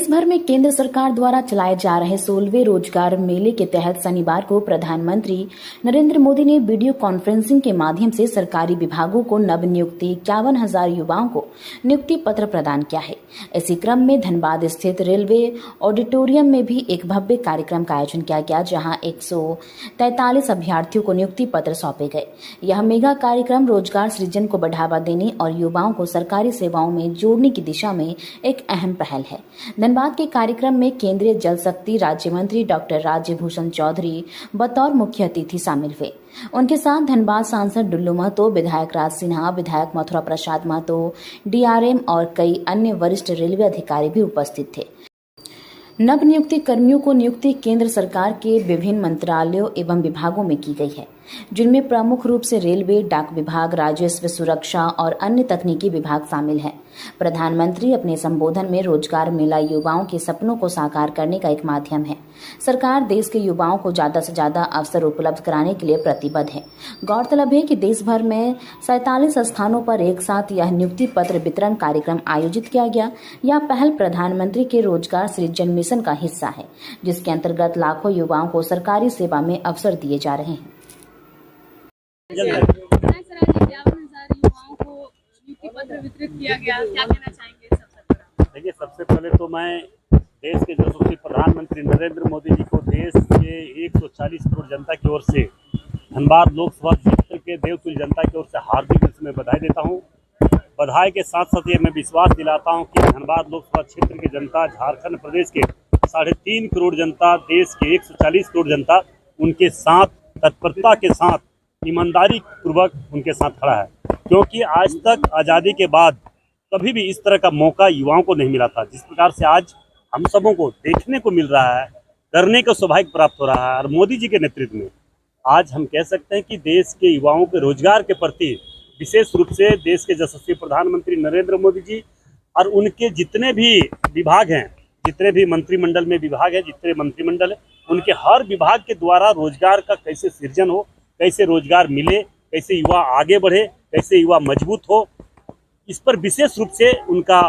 देश भर में केंद्र सरकार द्वारा चलाए जा रहे 16वें रोजगार मेले के तहत शनिवार को प्रधानमंत्री नरेंद्र मोदी ने वीडियो कॉन्फ्रेंसिंग के माध्यम से सरकारी विभागों को नवनियुक्त 51,000 युवाओं को नियुक्ति पत्र प्रदान किया है। इसी क्रम में धनबाद स्थित रेलवे ऑडिटोरियम में भी एक भव्य कार्यक्रम का आयोजन किया गया, जहां 143 अभ्यर्थियों को नियुक्ति पत्र सौंपे गए। यह मेगा कार्यक्रम रोजगार सृजन को बढ़ावा देने और युवाओं को सरकारी सेवाओं में जोड़ने की दिशा में एक अहम पहल है। धनबाद के कार्यक्रम में केंद्रीय जल शक्ति राज्य मंत्री डॉक्टर राज्यभूषण चौधरी बतौर मुख्य अतिथि शामिल हुए। उनके साथ धनबाद सांसद डुल्लू महतो, विधायक राज सिन्हा, विधायक मथुरा प्रसाद महतो, डीआरएम और कई अन्य वरिष्ठ रेलवे अधिकारी भी उपस्थित थे। नवनियुक्त कर्मियों को नियुक्ति केंद्र सरकार के विभिन्न मंत्रालयों एवं विभागों में की गई है, जिनमें प्रमुख रूप से रेलवे, डाक विभाग, राजस्व, सुरक्षा और अन्य तकनीकी विभाग शामिल हैं। प्रधानमंत्री अपने संबोधन में रोजगार मेला युवाओं के सपनों को साकार करने का एक माध्यम है। सरकार देश के युवाओं को ज्यादा से ज्यादा अवसर उपलब्ध कराने के लिए प्रतिबद्ध है। गौरतलब है कि देश भर में 47 स्थानों पर एक साथ यह नियुक्ति पत्र वितरण कार्यक्रम आयोजित किया गया। यह पहल प्रधानमंत्री के रोजगार सृजन मिशन का हिस्सा है, जिसके अंतर्गत लाखों युवाओं को सरकारी सेवा में अवसर दिए जा रहे हैं। युवाओं को नियुक्ति पत्र वितरित किया गया, क्या कहना चाहेंगे इस अवसर पर? देखिए, सबसे पहले तो मैं देश के यशस्वी प्रधानमंत्री नरेंद्र मोदी जी को देश के 140 करोड़ जनता की ओर से, धनबाद लोकसभा क्षेत्र के देवतुल्य जनता की ओर से हार्दिक रूप से बधाई देता हूं। बधाई के साथ साथ ये मैं विश्वास दिलाता हूं कि धनबाद लोकसभा क्षेत्र की जनता, झारखंड प्रदेश के 3.5 करोड़ जनता, देश के 140 करोड़ जनता उनके साथ तत्परता के साथ, ईमानदारी पूर्वक उनके साथ खड़ा है, क्योंकि आज तक आज़ादी के बाद कभी भी इस तरह का मौका युवाओं को नहीं मिला था। जिस प्रकार से आज हम सबों को देखने को मिल रहा है, करने का सौभाग्य प्राप्त हो रहा है, और मोदी जी के नेतृत्व में आज हम कह सकते हैं कि देश के युवाओं के रोजगार के प्रति विशेष रूप से देश के यशस्वी प्रधानमंत्री नरेंद्र मोदी जी और उनके जितने भी विभाग हैं, जितने भी मंत्रिमंडल में विभाग है, जितने मंत्रिमंडल है, उनके हर विभाग के द्वारा रोजगार का कैसे सृजन हो, कैसे रोजगार मिले, कैसे युवा आगे बढ़े, कैसे युवा मजबूत हो, इस पर विशेष रूप से उनका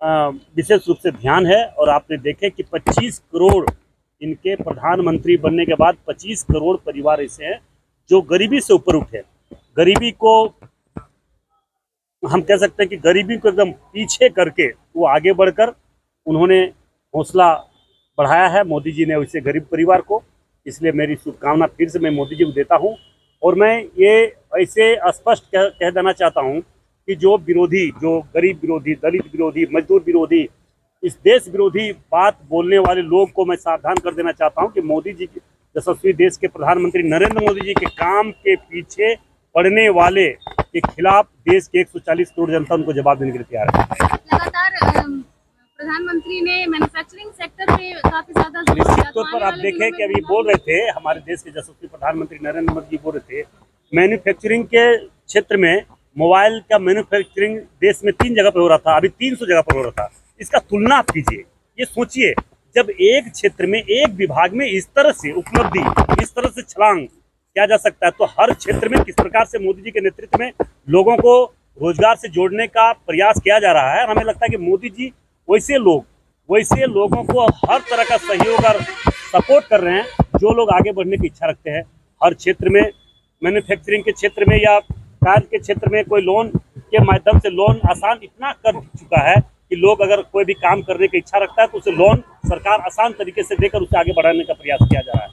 विशेष रूप से ध्यान है। और आपने देखे कि 25 करोड़ इनके प्रधानमंत्री बनने के बाद 25 करोड़ परिवार ऐसे हैं जो गरीबी से ऊपर उठे। गरीबी को हम कह सकते हैं कि गरीबी को एकदम पीछे करके वो आगे बढ़कर उन्होंने हौसला बढ़ाया है मोदी जी ने वैसे गरीब परिवार को। इसलिए मेरी शुभकामना फिर से मैं मोदी जी को देता हूं। और मैं ये ऐसे स्पष्ट कह देना चाहता हूं कि जो विरोधी, जो गरीब विरोधी, दलित विरोधी, मजदूर विरोधी, इस देश विरोधी बात बोलने वाले लोग को मैं सावधान कर देना चाहता हूं कि मोदी जी के यशस्वी देश के प्रधानमंत्री नरेंद्र मोदी जी के काम के पीछे पड़ने वाले के खिलाफ देश के 140 करोड़ जनता उनको जवाब देने के लिए तैयार है। लगातार प्रधानमंत्री ने मैन्युफैक्चरिंग सेक्टर पे काफी ज्यादा निश्चित तौर पर आप देखें कि अभी बोल रहे थे हमारे देश के यशस्वी प्रधानमंत्री नरेंद्र मोदी जी बोल रहे थे मैन्युफैक्चरिंग के क्षेत्र में, मोबाइल का मैन्युफैक्चरिंग देश में 3 जगह पर हो रहा था, अभी 300 जगह पर हो रहा था। इसका तुलना आप कीजिए, ये सोचिए, जब एक क्षेत्र में, एक विभाग में इस तरह से उपलब्धि, इस तरह से छलांग किया जा सकता है, तो हर क्षेत्र में किस प्रकार से मोदी जी के नेतृत्व में लोगों को रोजगार से जोड़ने का प्रयास किया जा रहा है। और हमें लगता है कि मोदी जी वैसे लोगों को हर तरह का सहयोग और सपोर्ट कर रहे हैं जो लोग आगे बढ़ने की इच्छा रखते हैं। हर क्षेत्र में, मैन्युफैक्चरिंग के क्षेत्र में या कार के क्षेत्र में, कोई लोन के माध्यम से लोन आसान इतना कर चुका है कि लोग अगर कोई भी काम करने की इच्छा रखता है तो उसे लोन सरकार आसान तरीके से देकर उसे आगे बढ़ाने का प्रयास किया जा रहा है।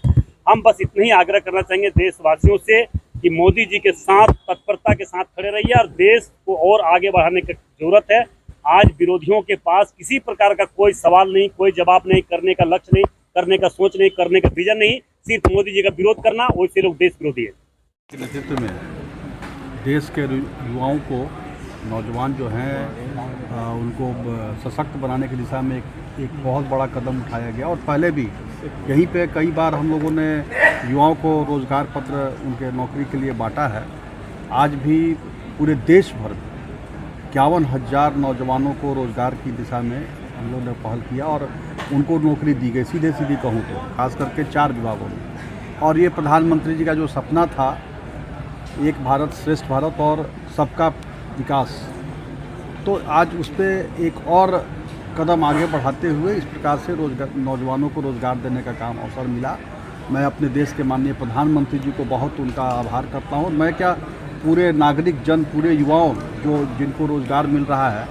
हम बस इतना ही आग्रह करना चाहेंगे देशवासियों से कि मोदी जी के साथ तत्परता के साथ खड़े रहिए और देश को और आगे बढ़ाने की जरूरत है। आज विरोधियों के पास किसी प्रकार का कोई सवाल नहीं, कोई जवाब नहीं, करने का लक्ष्य नहीं, करने का सोच नहीं, करने का विजन नहीं, सिर्फ मोदी जी का विरोध करना, वैसे लोग देश विरोधी है। नेतृत्व में देश के युवाओं को, नौजवान जो हैं उनको सशक्त बनाने की दिशा में एक बहुत बड़ा कदम उठाया गया। और पहले भी यहीं पे कई बार हम लोगों ने युवाओं को रोज़गार पत्र उनके नौकरी के लिए बांटा है। आज भी पूरे देश भर में 51,000 नौजवानों को रोज़गार की दिशा में हम लोगों ने पहल किया और उनको नौकरी दी गई, सीधे कहूँ तो, खास करके 4 विभागों में। और ये प्रधानमंत्री जी का जो सपना था, एक भारत श्रेष्ठ भारत और सबका विकास, तो आज उस पर एक और कदम आगे बढ़ाते हुए इस प्रकार से नौजवानों को रोज़गार देने का काम अवसर मिला। मैं अपने देश के माननीय प्रधानमंत्री जी को बहुत उनका आभार करता हूँ। मैं क्या, पूरे नागरिक जन, पूरे युवाओं जिनको रोज़गार मिल रहा है,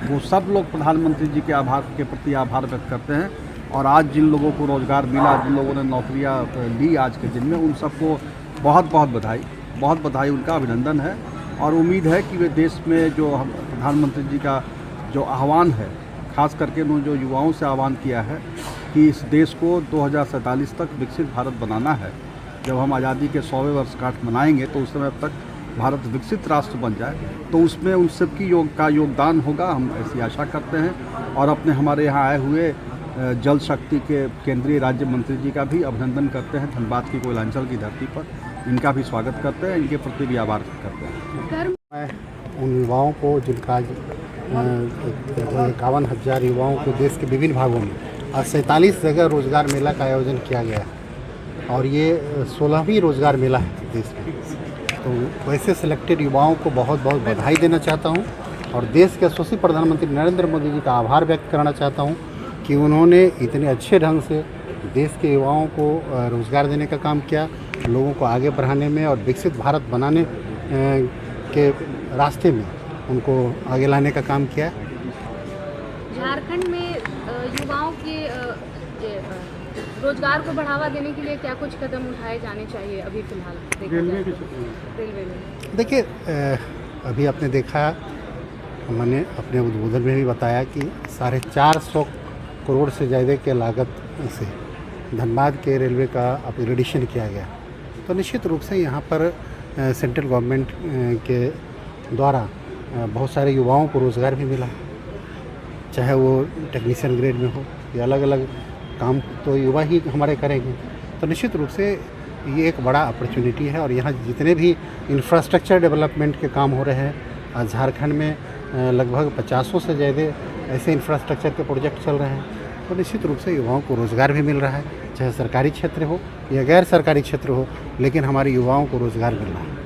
वो सब लोग प्रधानमंत्री जी के प्रति आभार व्यक्त करते हैं। और आज जिन लोगों को रोज़गार मिला, जिन लोगों ने नौकरियां ली आज के दिन में, उन सबको बहुत बहुत बधाई, उनका अभिनंदन है। और उम्मीद है कि वे देश में जो प्रधानमंत्री जी का जो आह्वान है, खास करके उन्होंने जो युवाओं से आह्वान किया है कि इस देश को 2047 तक विकसित भारत बनाना है। जब हम आज़ादी के 100वें वर्षगांठ मनाएंगे तो उस समय तक भारत विकसित राष्ट्र बन जाए, तो उसमें उन सबकी योगदान होगा, हम ऐसी आशा करते हैं। और अपने हमारे यहाँ आए हुए जल शक्ति के केंद्रीय राज्य मंत्री जी का भी अभिनंदन करते हैं। धनबाद की कोयलांचल की धरती पर इनका भी स्वागत करते हैं, इनके प्रति भी आभार करते हैं। मैं उन युवाओं को जिनका 51,000 युवाओं को देश के विभिन्न भागों में आज 47 जगह रोज़गार मेला का आयोजन किया गया है और ये 16वीं रोज़गार मेला है देश में। तो वैसे सिलेक्टेड युवाओं को बहुत बहुत बधाई देना चाहता हूँ और देश के यशस्वी प्रधानमंत्री नरेंद्र मोदी जी का आभार व्यक्त करना चाहता हूँ कि उन्होंने इतने अच्छे ढंग से देश के युवाओं को रोज़गार देने का काम किया, लोगों को आगे बढ़ाने में और विकसित भारत बनाने के रास्ते में उनको आगे लाने का काम किया। झारखंड में युवाओं के रोजगार को बढ़ावा देने के लिए क्या कुछ कदम उठाए जाने चाहिए अभी फिलहाल? रेलवे में देखिए, अभी आपने देखा, मैंने अपने उद्बोधन में भी बताया कि 450 करोड़ से ज़्यादा के लागत से धनबाद के रेलवे का अपग्रेडेशन किया गया। तो निश्चित रूप से यहाँ पर सेंट्रल गवर्नमेंट के द्वारा बहुत सारे युवाओं को रोज़गार भी मिला, चाहे वो टेक्नीशियन ग्रेड में हो या अलग अलग काम तो युवा ही हमारे करेंगे। तो निश्चित रूप से ये एक बड़ा अपॉर्चुनिटी है और यहाँ जितने भी इंफ्रास्ट्रक्चर डेवलपमेंट के काम हो रहे हैं, झारखंड में लगभग 50 से ज़्यादा ऐसे इंफ्रास्ट्रक्चर के प्रोजेक्ट चल रहे हैं। तो निश्चित रूप से युवाओं को रोज़गार भी मिल रहा है, चाहे सरकारी क्षेत्र हो या गैर सरकारी क्षेत्र हो, लेकिन हमारे युवाओं को रोज़गार मिल रहा है।